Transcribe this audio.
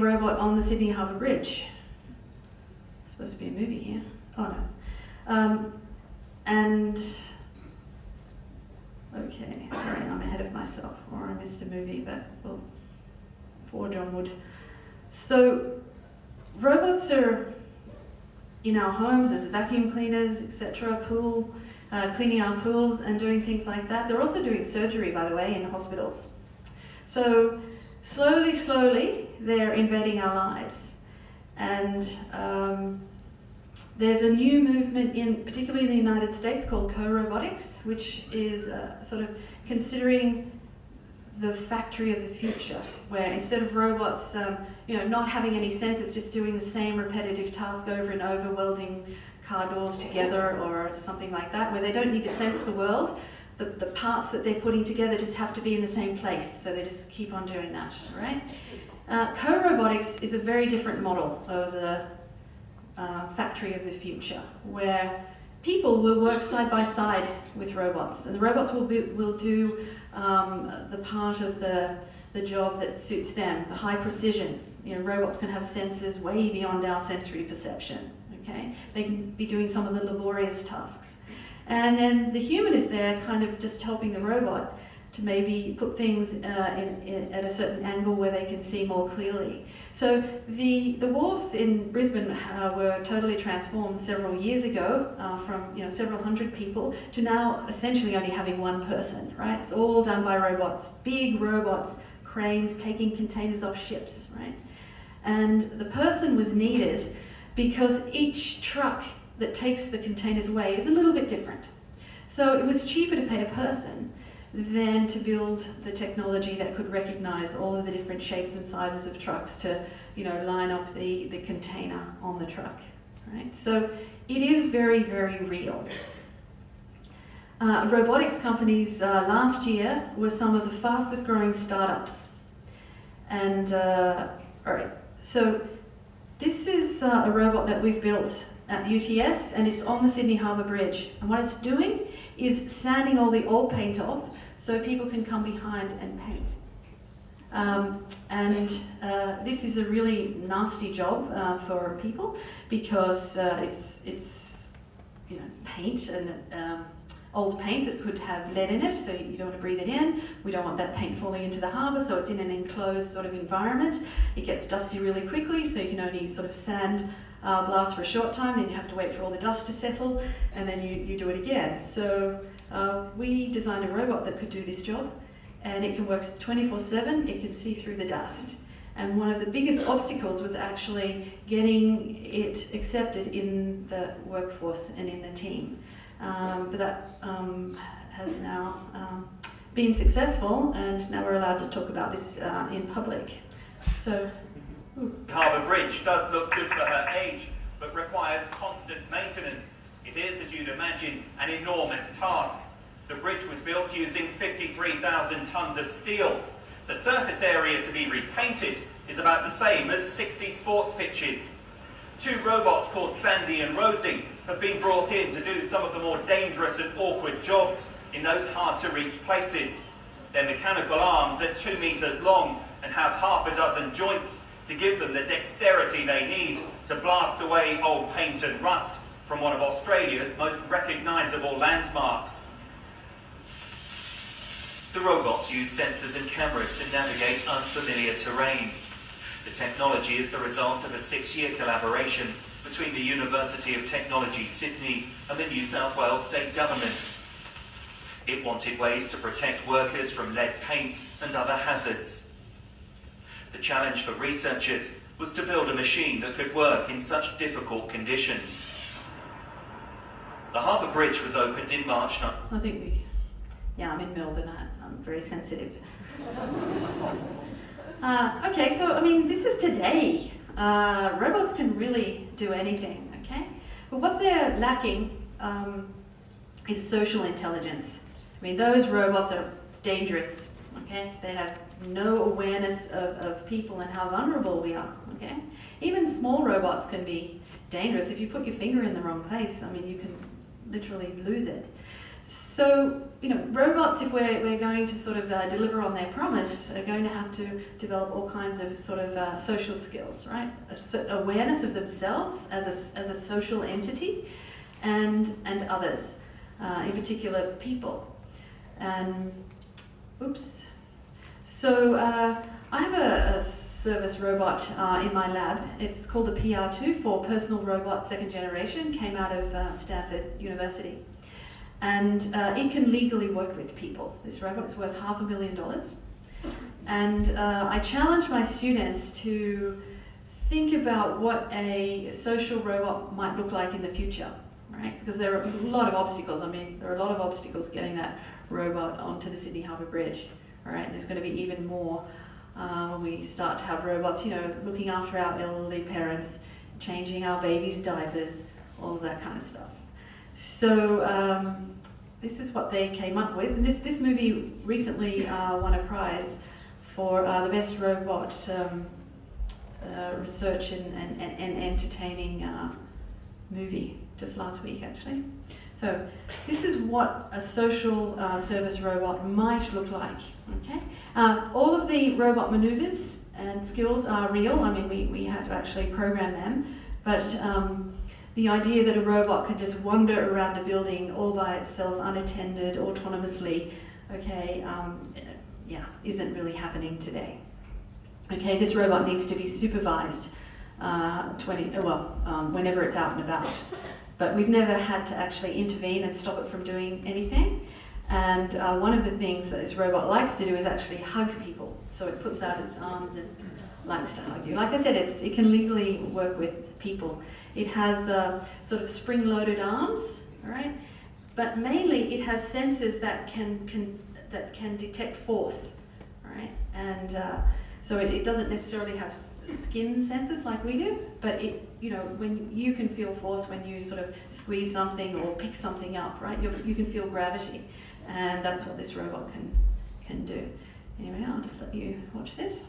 robot on the Sydney Harbour Bridge. It's supposed to be a movie here. Oh no. And okay, sorry, I'm ahead of myself, or I missed a movie, but well, for John Wood. So robots are in our homes as vacuum cleaners, etc., cleaning our pools and doing things like that. They're also doing surgery, by the way, in hospitals. So slowly, slowly, they're invading our lives. And there's a new movement, particularly in the United States, called co-robotics, which is sort of considering the factory of the future, where instead of robots not having any sense, just doing the same repetitive task over and over, welding car doors together or something like that, where they don't need to sense the world. The parts that they're putting together just have to be in the same place, so they just keep on doing that, right? Co-robotics is a very different model of the factory of the future, where people will work side by side with robots, and the robots will do the part of the job that suits them, the high precision. Robots can have sensors way beyond our sensory perception. Okay, they can be doing some of the laborious tasks, and then the human is there, kind of just helping the robot to maybe put things at a certain angle where they can see more clearly. So the wharves in Brisbane were totally transformed several years ago from several hundred people to now essentially only having one person, right? It's all done by robots, big robots, cranes taking containers off ships, right? And the person was needed because each truck that takes the containers away is a little bit different. So it was cheaper to pay a person than to build the technology that could recognize all of the different shapes and sizes of trucks to, line up the container on the truck, right? So it is very, very real. Robotics companies last year were some of the fastest growing startups. And, all right, so this is a robot that we've built at UTS, and it's on the Sydney Harbour Bridge. And what it's doing is sanding all the oil paint off so people can come behind and paint. This is a really nasty job for people because it's paint and old paint that could have lead in it, so you don't want to breathe it in. We don't want that paint falling into the harbour, so it's in an enclosed sort of environment. It gets dusty really quickly, so you can only sort of sand blast for a short time, then you have to wait for all the dust to settle, and then you do it again. So we designed a robot that could do this job, and it can work 24/7, it can see through the dust. And one of the biggest obstacles was actually getting it accepted in the workforce and in the team. But that has now been successful, and now we're allowed to talk about this in public. So, Harbour Bridge does look good for her age, but requires constant maintenance. It is, as you'd imagine, an enormous task. The bridge was built using 53,000 tonnes of steel. The surface area to be repainted is about the same as 60 sports pitches. Two robots called Sandy and Rosie have been brought in to do some of the more dangerous and awkward jobs in those hard-to-reach places. Their mechanical arms are 2 meters long and have half a dozen joints to give them the dexterity they need to blast away old paint and rust from one of Australia's most recognisable landmarks. The robots use sensors and cameras to navigate unfamiliar terrain. The technology is the result of a 6-year collaboration between the University of Technology Sydney and the New South Wales State Government. It wanted ways to protect workers from lead paint and other hazards. The challenge for researchers was to build a machine that could work in such difficult conditions. The Harbour Bridge was opened in March. I'm in Melbourne, I'm very sensitive. Okay, so this is today. Robots can really do anything, okay? But what they're lacking is social intelligence. Those robots are dangerous, okay? They have no awareness of people and how vulnerable we are, okay? Even small robots can be dangerous. If you put your finger in the wrong place, you can literally lose it. So, robots, if we're going to sort of deliver on their promise, are going to have to develop all kinds of sort of social skills, right? Awareness of themselves as a social entity, and others, in particular people. And, oops. So I have a service robot in my lab. It's called a PR2 for Personal Robot Second Generation, came out of Stanford University. And it can legally work with people. This robot is worth $500,000. And I challenge my students to think about what a social robot might look like in the future, right? Because there are a lot of obstacles. I mean, there are a lot of obstacles getting that robot onto the Sydney Harbour Bridge, all right? There's going to be even more when we start to have robots, looking after our elderly parents, changing our babies' diapers, all of that kind of stuff. So this is what they came up with. And this movie recently won a prize for the best robot research and entertaining movie, just last week actually. So this is what a social service robot might look like, okay? All of the robot maneuvers and skills are real. I mean, we had to actually program them, but the idea that a robot can just wander around a building all by itself, unattended, autonomously, okay, isn't really happening today. Okay, this robot needs to be supervised whenever it's out and about. But we've never had to actually intervene and stop it from doing anything. And one of the things that this robot likes to do is actually hug people. So it puts out its arms and likes to hug you. Like I said, it can legally work with people. It has sort of spring-loaded arms, all right? But mainly it has sensors that can detect force, all right? And so it doesn't necessarily have skin sensors like we do, but when you can feel force when you sort of squeeze something or pick something up, right? You can feel gravity, and that's what this robot can do. Anyway, I'll just let you watch this.